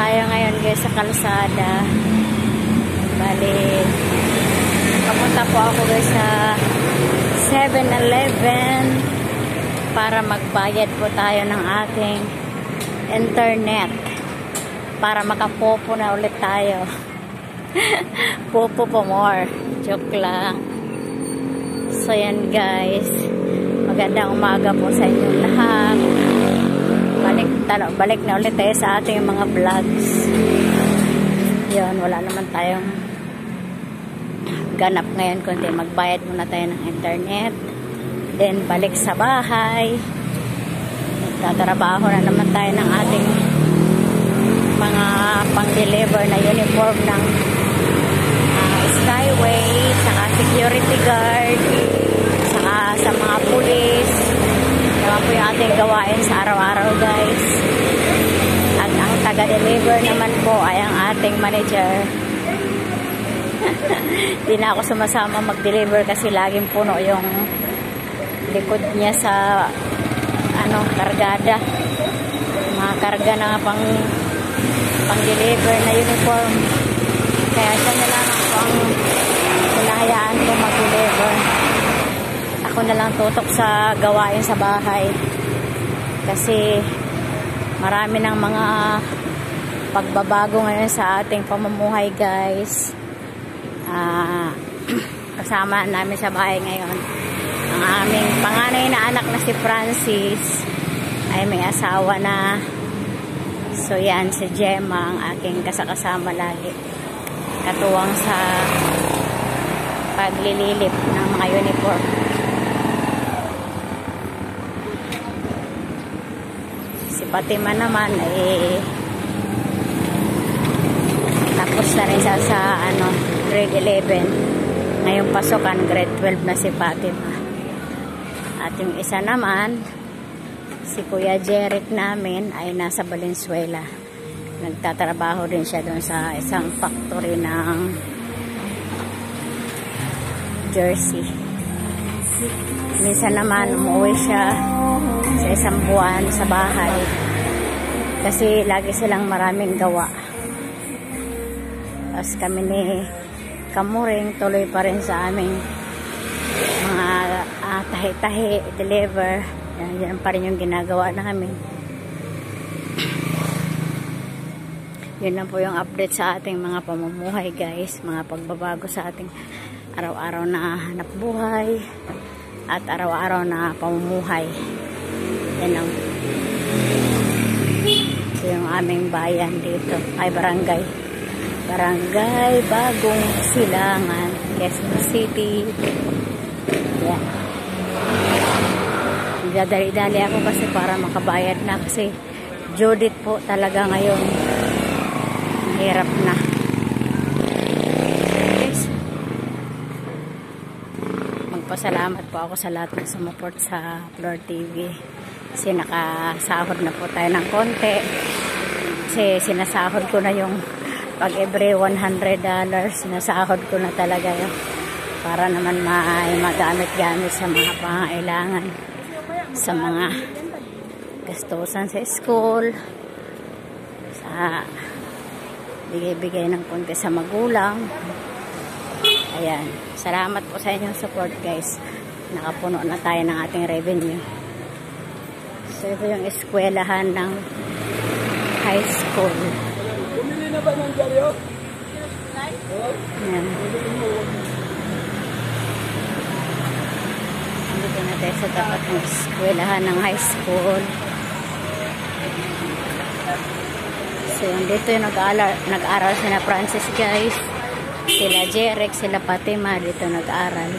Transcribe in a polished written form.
tayo ngayon guys sa kalsada. Bali, papunta po ako guys sa 7-Eleven para magbayad po tayo ng ating internet para makapopo na ulit tayo. Popo po more. Joke lang. So yan guys, magandang umaga po sa inyong lahat. Balik na ulit tayo sa ating mga vlogs. Yun, wala naman tayong ganap ngayon kundi magbayad muna tayo ng internet, then balik sa bahay. Tatrabaho na naman tayo ng ating mga pang-deliver na uniform ng Skyway, saka security guard, saka sa mga pulis. Naman po yung ating gawain sa araw-araw guys. At ang taga-deliver naman po ay ang ating manager. Di na ako sumasama mag-deliver kasi laging puno yung likod niya sa kargada. Mga karga na pang-deliver na uniform. Kaya siya na lang ang hinahayaan ko mag-deliver. Ako na lang tutok sa gawain sa bahay. Kasi marami ng mga pagbabago ngayon sa ating pamumuhay guys. Kasama namin sa bahay ngayon ang aming panganay na anak na si Francis ay may asawa na. So yan si Gemma ang aking kasakasama lagi, katuwang sa paglililip ng mga uniform. Si Fatima naman ay tapos na rin siya sa grade 11. Ngayong pasukan grade 12 na si Fatima. At yung isa naman, si Kuya Jeric namin ay nasa Valenzuela. Nagtatrabaho din siya doon sa isang factory ng jersey. Minsan naman umuwi siya sa isang buwan sa bahay kasi lagi silang maraming gawa. Tapos kami ni Kamuring tuloy pa rin sa aming mga tahi-tahi, deliver. Yan pa rin yung ginagawa namin. Yun lang po yung update sa ating mga pamumuhay guys, mga pagbabago sa ating araw-araw na hanap buhay at araw-araw na pamumuhay. Yan lang. So, yung aming bayan dito ay barangay Bagong Silangan, Quezon City. Yan. Dadali-dali ako kasi para makabayad na kasi Judith po talaga ngayon. Hirap na. Yes. Magpasalamat po ako sa lahat ng sumuport sa Floor TV. Kasi nakasahod na po tayo ng konti. Kasi sinasahod ko na yung pag every $100 sinasahod ko na talaga yun. Para naman magamit-gamit sa mga pangailangan, sa mga gastusan sa school, sa bigay-bigay ng konti sa magulang. Ayan. Salamat po sa inyong support guys. Nakapuno na tayo ng ating revenue. So ito yung eskwelahan ng high school. Bumili na ba ng diaryo? Ayan. Dito na tayo sa tapat ng eskwelahan ng high school. So dito yung nag-aral sila Francis guys, sila Jeric, sila Fatima dito nag-aral.